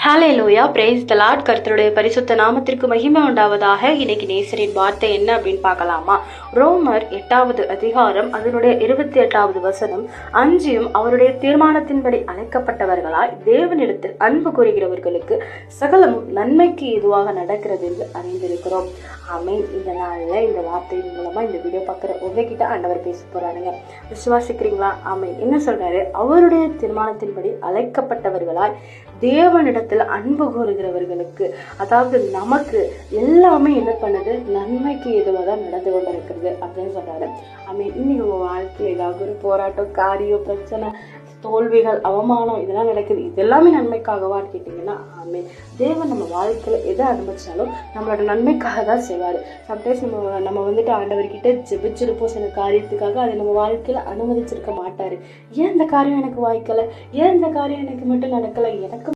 Hallelujah praise the lord கர்த்தருடைய பரிசுத்த நாமத்திற்கு மகிமை உண்டாவதாக. இன்னைக்கு நேசரின் வார்த்தை என்ன அப்படின்னு பார்க்கலாமா? ரோமர் 8வது அதிகாரம் அதனுடைய 28வது வசனம். அஞ்சியும் அவருடைய தீர்மானத்தின்படி அழைக்கப்பட்டவர்களாய் தேவனிடத்தில் அன்பு கூறுகிறவர்களுக்கு சகலமும் நன்மைக்கு எதுவாக நடக்கிறது என்று அறிந்திருக்கிறோம். ஆமென். இந்த நாளில் இந்த வார்த்தையின் மூலமா இந்த வீடியோ பார்க்குற உங்ககிட்ட ஆண்டவர் பேச போறாருங்க. விசுவாசிக்கிறீங்களா? ஆமென். என்ன சொல்றாரு? அவருடைய தீர்மானத்தின்படி அழைக்கப்பட்டவர்களாய் தேவனிடத்தில் அன்பு கூறுகிறவர்களுக்கு, அதாவது நமக்கு எல்லாமே என்ன பண்ணுது? நன்மைக்கு எதுவாக தான் நடந்து கொண்டு இருக்கிறது அப்படின்னு சொல்றாரு. ஆமென். இன்னைக்கு உங்க வாழ்க்கையில் ஏதாவது ஒரு போராட்டம், காரியம், பிரச்சனை, தோல்விகள், அவமானம் இதெல்லாம் நடக்குது, இது எல்லாமே நன்மைக்காகவான்னு கேட்டீங்கன்னா ஆமென். தேவன் நம்ம வாழ்க்கையில எதை அனுமதிச்சாலும் நம்மளோட நன்மைக்காக தான் செய்வாரு. சம்டைம்ஸ் நம்ம வந்துட்டு ஆண்டவர்கிட்ட ஜெபிச்சிருப்போம் சில காரியத்துக்காக, அதை நம்ம வாழ்க்கையில அனுமதிச்சிருக்க மாட்டாரு. ஏன் இந்த காரியம் எனக்கு வாய்க்கல, ஏன் இந்த காரியம் எனக்கு மட்டும் நடக்கல, எனக்கு